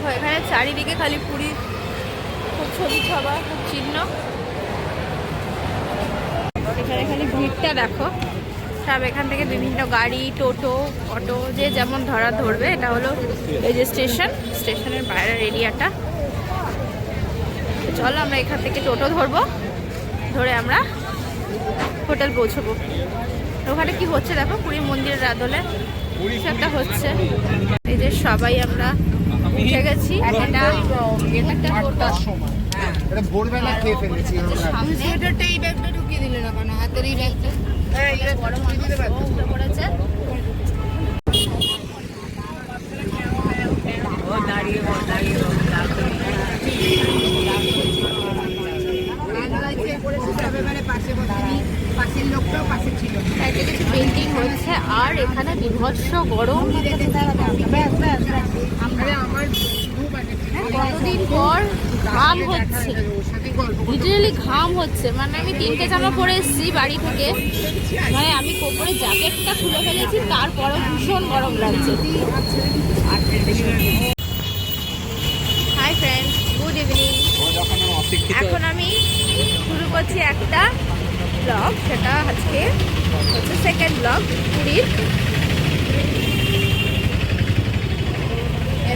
দেখো এখানে চারিদিকে খালি পুরী খুব ছবি ছবা খুব চিহ্ন। এখানে খালি ভিড়টা দেখো, সব এখান থেকে বিভিন্ন গাড়ি টোটো অটো যে যেমন ধরবে। এটা হলো এই যে স্টেশনের বাইরের এরিয়াটা। চলো আমরা এখান থেকে টোটো ধরবো, ধরে আমরা হোটেল পৌঁছবো। ওখানে কি হচ্ছে দেখো, পুরীর মন্দিরের আদলে কিছু একটা হচ্ছে। এই যে সবাই আমরা উঠে গেছি। ভোরবেলা খেয়ে ফেলেছি। এই ব্যাগটা ঢুকিয়ে দিলে না কেন, হাতের এই ব্যাগটা বড় উঠে পড়েছে। পেন্টিং হচ্ছে আর এখানে বিভৎস গরম। কতদিন পর ঘাম হচ্ছে, লিটারালি ঘাম হচ্ছে। মানে আমি 3টে জামা পরে এসেছি বাড়ি থেকে, মানে আমি কোপরে জ্যাকেটটা খুলে ফেলেছি, তারপরও ভীষণ গরম লাগছে। Hi friends, good evening. এখন আমি শুরু করছি একটা ব্লগ, সেটা আজকে হচ্ছে সেকেন্ড ব্লগ পুরীর।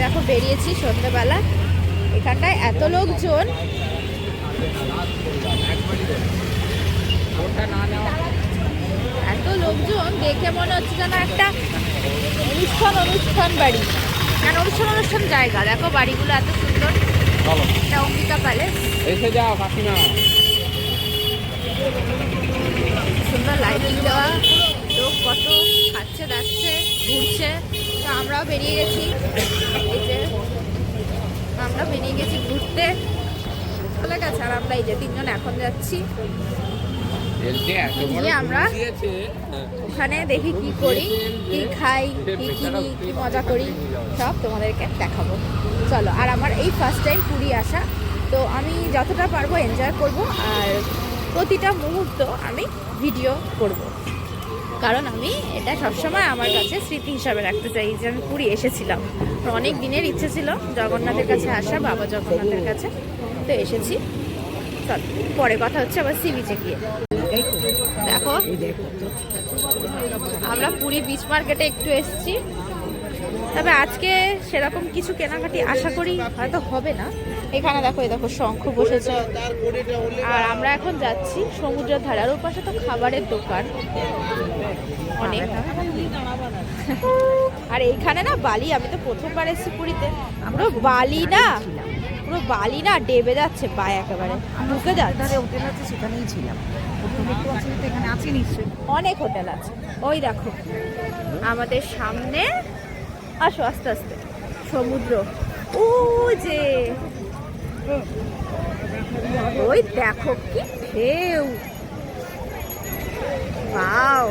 দেখো বেরিয়েছি সন্ধ্যেবেলা, এখানটায় এত লোকজন, দেখে মনে হচ্ছে যেন একটা অনুষ্ঠান বাড়ি, মানে অনুষ্ঠান জায়গা। দেখো বাড়িগুলো এত সুন্দর। এটা অম্বিকা প্যালেস। এসে যাও কাকিমা। সুন্দর লাইটিং দেওয়া, লোক কত খাচ্ছে দাচ্ছে ঘুরছে। তো আমরাও বেরিয়ে গেছি, এই যে আমরা বেরিয়ে গেছি ঘুরতে। চলে গেছে আর আমরা এই যে 3জন এখন যাচ্ছি। আমরা ওখানে দেখি কি করি, কি খাই, কি কিনি, কি মজা করি, সব তোমাদেরকে দেখাবো। চলো। আর আমার এই ফার্স্ট টাইম পুরী আসা, তো আমি যতটা পারবো এনজয় করব, আর প্রতিটা মুহূর্ত আমি ভিডিও করব, কারণ আমি এটা সবসময় আমার কাছে স্মৃতি হিসাবে রাখতে চাই যে আমি পুরী এসেছিলাম। অনেক দিনের ইচ্ছে ছিল জগন্নাথের কাছে আসা, বাবা জগন্নাথের কাছে, তো এসেছি। চল, পরে কথা হচ্ছে আবার সি বিচে গিয়ে। দেখো আমরা পুরী বিচ মার্কেটে একটু এসেছি, তবে আজকে সেরকম কিছু কেনাকাটি আশা করি হয়তো হবে না। এখানে দেখো, এই দেখো শঙ্খ বসেছে। আর আমরা এখন যাচ্ছি সমুদ্রের ধারে, আর ওর পাশে তো খাবারের দোকান অনেক। আর এইখানে না বালি, আমি তো প্রথমবার এসেছি পুরীতে, পুরো বালি না ডেবে যাচ্ছে পায়ে, একেবারে ঢুকে যাচ্ছে। হোটেল আছে সেখানেই ছিলাম। এখানে আছে নিশ্চয়ই, অনেক হোটেল আছে। ওই দেখো আমাদের সামনে, আসো আস্তে আস্তে, সমুদ্র। ও যে ওই দেখো কি ঢেউ, ওয়াও।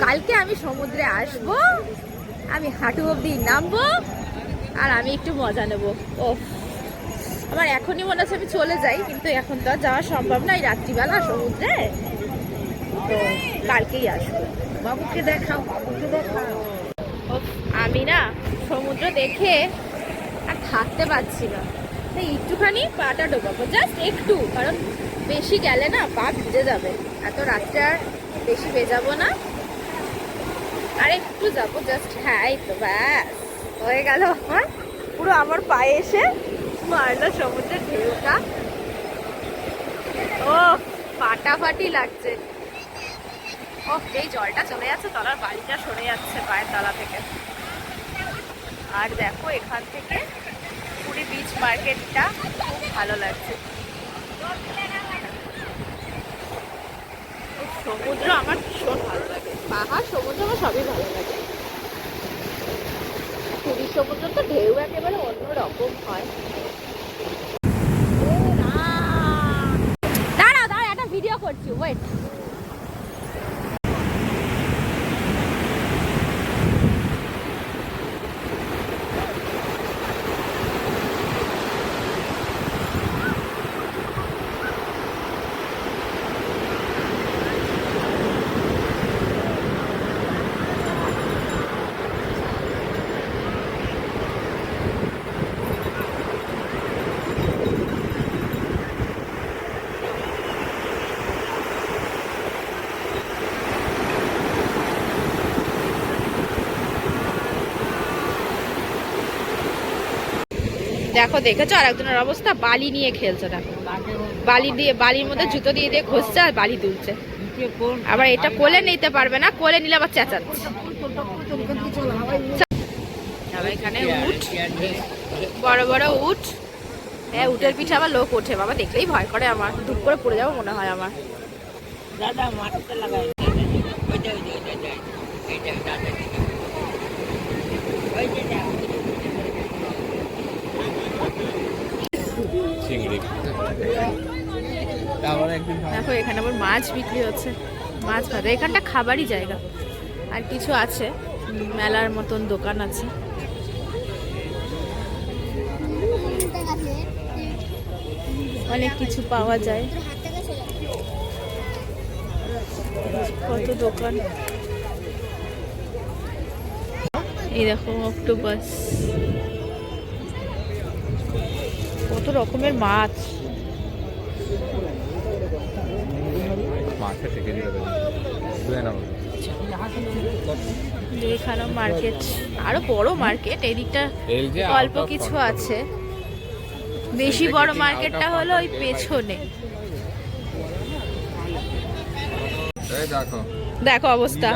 কালকে আমি সমুদ্রে আসবো, আমি হাঁটু অবধি নামবো, আর আমি একটু মজা নেবো। ও আমার এখনই মনে হচ্ছে আমি চলে যাই, কিন্তু এখন তো আর যাওয়া সম্ভব না, এই রাত্রিবেলা সমুদ্রে। তো কালকেই আসবো। বাবুকে দেখাও। আমি না সমুদ্র দেখে আর থাকতে পারছি না, তাই একটুখানি পাটা ডোবাবো, জাস্ট একটু, কারণ বেশি গেলে না পা ভিজে যাবে। এত রাত্রে আর বেশি ভেজাবো না, আর একটু যাবো জাস্ট। হ্যাঁ এই তো ব্যাস হয়ে গেল। আমার পুরো আমার পায়ে এসে মারলো সমুদ্রের ঢেউটা। ও ফাটাফাটি লাগছে। ও এই জলটা চলে যাচ্ছে, তলার বালিটা সরে যাচ্ছে পায়ের তলা থেকে। আর দেখো এখান থেকে পুরী বিচ মার্কেটটা খুব ভালো লাগছে। সমুদ্র আমার ভীষণ ভালো লাগে, পাহাড় সমুদ্র আমার সবই ভালো লাগে। পুরীর সমুদ্র তো ঢেউ একেবারে অন্যরকম হয়। দাঁড়া একটা ভিডিও করছি, ওয়েট। দেখো দেখেছো আর একজনের অবস্থা, বালি নিয়ে খেলছে, দেখো বালির মধ্যে জুতো দিয়ে দিয়ে ঘষছে আর বালি তুলছে। আবার এটা কোলে নিতে পারবে না, কোলে নিলে আবার চেঁচাচ্ছে। এখানে উট, বড় বড় উট। হ্যাঁ, উটের পিঠে আবার লোক ওঠে, বাবা দেখলেই ভয় করে আমার, ধূপ করে পড়ে যাবো মনে হয় আমার। দাদা মাটিতে লাগাই দেখো এখানে আবার মাছ বিক্রি হচ্ছে, মাছ ভাজা। এখানটা খাবারই জায়গা, আর কিছু আছে, মেলার মতন দোকান আছে। অনেক কিছু পাওয়া যায়, কত দোকান। এই দেখো অক্টোপাস, কত রকমের মাছ। এখানে মার্কেট, আরো বড় মার্কেট, এদিকটা অল্প কিছু আছে। বেশি বড় মার্কেটটা হলো ওই পেছনে। দেখো অবস্থা,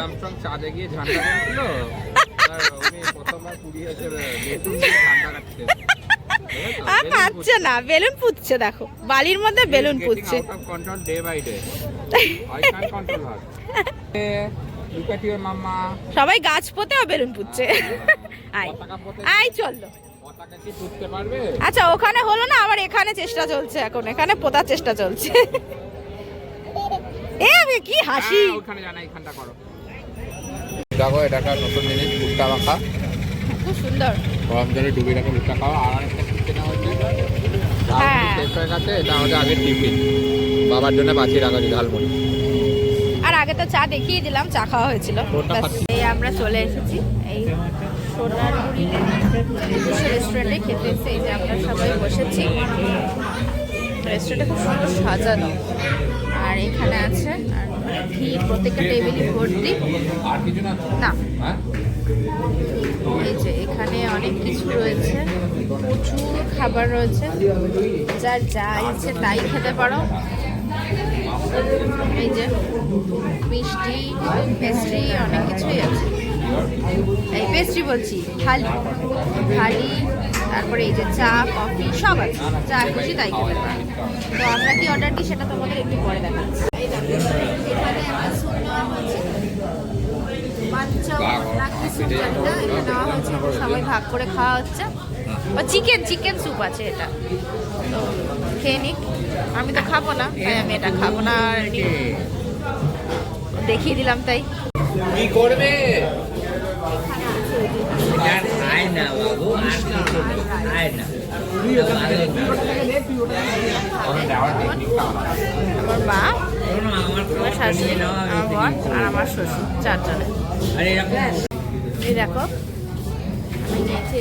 আচ্ছা না, বেলুন পুতছে, দেখো বালির মধ্যে বেলুন পুতছে। সবাই গাছ পোতে ও বেলুন পুতছে। আই চললো। আচ্ছা ওখানে হলো না, আবার এখানে চেষ্টা চলছে, এখন এখানে পোতার চেষ্টা চলছে। এ কি হাসি। দেখো এটা একটা নতুন জিনিস, ভুট্টা মাখা, খুব সুন্দর। গরম জলে ডুবিয়ে রাখে ভুট্টা খাওয়া। আর একটা কিনতে নেওয়া হয়েছে, শেষ হয়ে গেছে। এটা আমাদের আগের টিফিন, বাবার জন্য বাঁচিয়ে রাখা হয়েছে ঝালমুড়ি। আর আগে তো চা দেখিয়ে দিলাম, চা খাওয়া হয়েছিল। এই আমরা চলে এসেছি এই সোনারপুরি রেস্টুরেন্টে খেতে এসে। এই যে আমরা সবাই বসেছি, রেস্টুরেন্টে খুব সুন্দর সাজানো, আর এখানে আছে আর ভিড়, প্রত্যেকটা টেবিলে ভর্তি। আর কিছু না না, এই যে এখানে অনেক কিছু রয়েছে, প্রচুর খাবার রয়েছে, যার যা ইচ্ছে তাই খেতে পারো। এই যে মিষ্টি, পেস্ট্রি, অনেক কিছুই আছে। এই পেস্ট্রি বলছি, থালি, তারপরে এই যে চা, কফি সব আছে, যা খুশি তাই খেতে পারো। তো আমরা কি অর্ডার দিই সেটা তোমাদের একটু পরে দেখাচ্ছি। এখানে আমরা স্যুপ নেওয়া হয়েছে, এটা নেওয়া হয়েছে, সবাই ভাগ করে খাওয়া হচ্ছে। ও চিকেন স্যুপ আছে এটা, তো খেয়ে নিক। আমি তো খাবো না, তাই আমি এটা খাবো না, আর দেখিয়ে দিলাম তাই। কি করবে? আমার মা, আমার শাশুড়ি, আমার বর আর আমার শ্বশুর, চারজনে। এই দেখো আমি নিয়েছি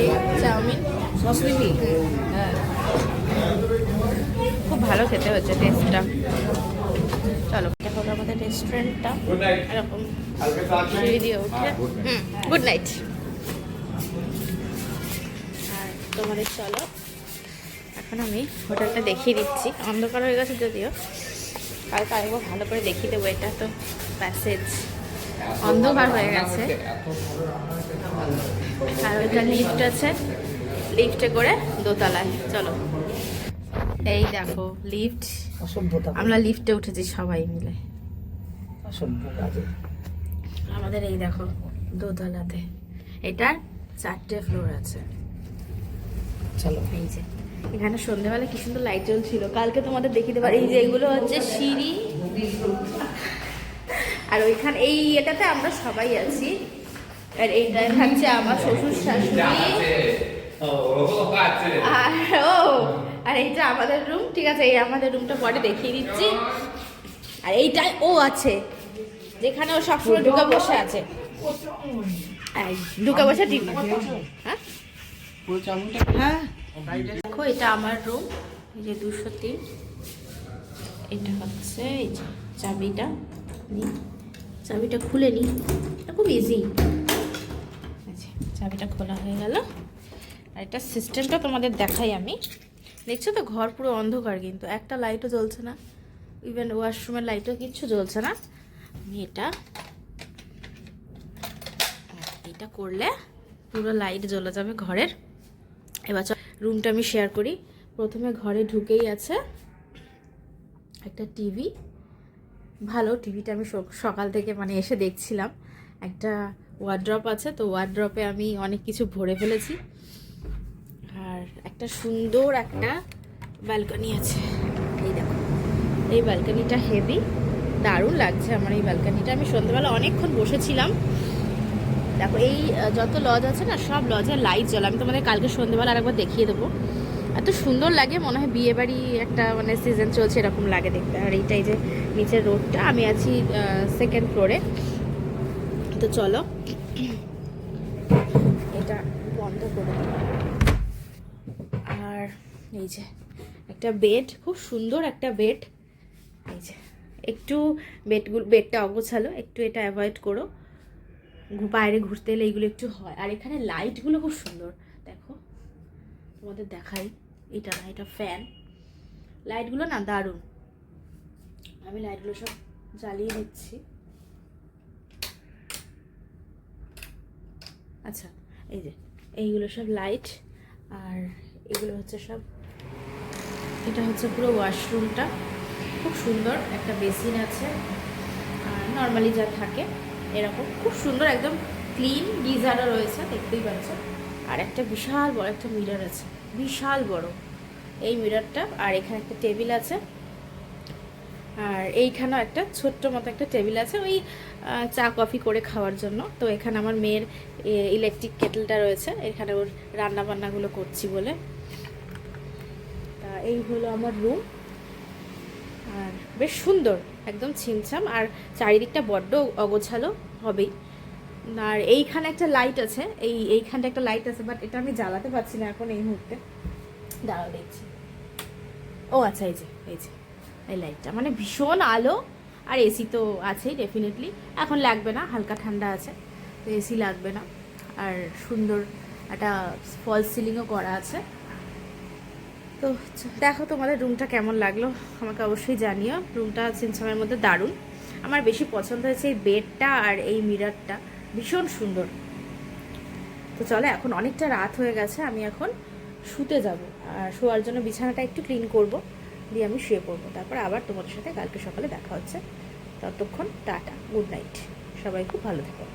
এই চাউমিন, হ্যাঁ খুব ভালো খেতে হচ্ছে টেস্টটা। চলো দেখো আমাদের রেস্টুরেন্টটা এরকম সিঁড়ি দিয়ে উঠে। Good night. আর তোমাদের চলো এখন আমি হোটেলটা দেখিয়ে দিচ্ছি, অন্ধকার হয়ে গেছে যদিও, কালকে আরেকবার ভালো করে দেখিয়ে দেবো। এটা তো প্যাসেজ, অন্ধকার হয়ে গেছে। আর ওইটা লিফট আছে, লিফটে করে দোতলায়। চলো এই দেখো লিফট, আমরা লিফটে উঠেছি সবাই মিলে। আমাদের এই দেখো দোতলাতে, এটার 4টে ফ্লোর আছে। চলো এই যে এখানে সন্ধ্যেবেলা কি সুন্দর লাইট জ্বলছিল, কালকে তোমাদের দেখিয়ে দেবো। এই যে এগুলো হচ্ছে সিঁড়ি, আর ওইখানে এই এটাতে আমরা সবাই আছি। আর এইটাই থাকছে আমার শ্বশুর শাশুড়ি, আর এইটা আমাদের রুম। ঠিক আছে, এই আমাদের রুমটা পরে দেখিয়ে দিচ্ছি। আর এইটাই ও আছে, যেখানে ও সবসময় ঢুকে বসে আছে, ঢুকে বসে টিভি। হ্যাঁ দেখো এটা আমার রুম, এই যে 203। এটা হচ্ছে এই যে চাবিটা খুলে নি, এটা খুব ইজি। আচ্ছা চাবিটা খোলা হয়ে গেল। আর এটা সিস্টেমটা তোমাদের দেখাই আমি। দেখছো তো ঘর পুরো অন্ধকার, কিন্তু একটা লাইটও জ্বলছে না, ইভেন ওয়াশরুমের লাইটও কিচ্ছু জ্বলছে না। আমি এটা করলে পুরো লাইট জ্বলে যাবে ঘরের। এবার রুমটা আমি শেয়ার করি। প্রথমে ঘরে ঢুকেই আছে একটা টিভি, ভালো টিভিটা আমি সকাল থেকে মানে এসে দেখছিলাম। একটা ওয়ার্ড্রপ আছে, তো ওয়ার্ড্রপে আমি অনেক কিছু ভরে ফেলেছি। আর একটা সুন্দর একটা ব্যালকনি আছে, এই দেখো। এই ব্যালকনিটা হেভি, দারুণ লাগছে আমার এই ব্যালকনিটা। আমি সন্ধ্যাবেলা অনেকক্ষণ বসেছিলাম। দেখো এই যত লজ আছে না, সব লজে লাইট জ্বলে। আমি তোমাদের কালকে সন্ধ্যাবেলা আরেকবার দেখিয়ে দেবো। এত সুন্দর লাগে, মনে হয় বিয়ে বাড়ি একটা মানে সিজন চলছে এরকম লাগে দেখতে। আর এইটাই যে নিচের রোডটা, আমি আছি 2nd ফ্লোরে। তো চলো এটা বন্ধ করে দিই। আর এই যে একটা বেড, খুব সুন্দর একটা বেড। এই যে একটু বেডটা অগোছালো, একটু এটা অ্যাভয়েড করো। বাইরে ঘুরতে এলে এইগুলো একটু হয়। আর এখানে লাইটগুলো খুব সুন্দর, দেখো তোমাদের দেখাই। এটা না, এটা ফ্যান। লাইটগুলো না দারুণ। আমি লাইটগুলো সব জ্বালিয়ে দিচ্ছি। আচ্ছা, এই যে এইগুলো সব লাইট, আর এগুলো হচ্ছে সব, এটা হচ্ছে পুরো ওয়াশরুমটা। খুব সুন্দর একটা বেসিন আছে, আর নর্মালি যা থাকে এরকম খুব সুন্দর একদম ক্লিন। গিজারও রয়েছে, দেখতেই পাচ্ছ। আর একটা বিশাল বড় একটা মিরর আছে, বিশাল বড় এই মিররটা। আর এখানে একটা টেবিল আছে, আর এইখানেও একটা ছোট্ট মতো একটা টেবিল আছে, ওই চা কফি করে খাওয়ার জন্য। তো এখানে আমার মেয়ের ইলেকট্রিক কেটেলটা রয়েছে, এখানে ওর রান্না বান্নাগুলো করছি বলে। তা এই হলো আমার রুম, আর বেশ সুন্দর, একদম ছিমছাম। আর চারিদিকটা বড্ড অগোছালো হবেই। আর এইখানে একটা লাইট আছে, এইখানটা একটা লাইট আছে, বাট এটা আমি জ্বালাতে পারছি না এখন এই মুহূর্তে। দাঁড়াও দেখছি। ও আচ্ছা, এই যে এই লাইটটা, মানে ভীষণ আলো। আর এসি তো আছেই ডেফিনেটলি, এখন লাগবে না, হালকা ঠান্ডা আছে, তো এসি লাগবে না। আর সুন্দর একটা ফলস সিলিংও করা আছে। তো দেখো তোমাদের রুমটা কেমন লাগলো আমাকে অবশ্যই জানিও। রুমটা ছিমছামের মধ্যে দারুণ। আমার বেশি পছন্দ হয়েছে এই বেডটা আর এই মিররটা, ভীষণ সুন্দর। তো চলো, এখন অনেকটা রাত হয়ে গেছে, আমি এখন শুতে যাব। আর শোয়ার জন্য বিছানাটা একটু ক্লিন করব, দিয়ে আমি শুয়ে পড়বো। তারপর আবার তোমাদের সাথে কালকে সকালে দেখা হচ্ছে। ততক্ষণ টাটা, গুড নাইট, সবাই খুব ভালো থেকো।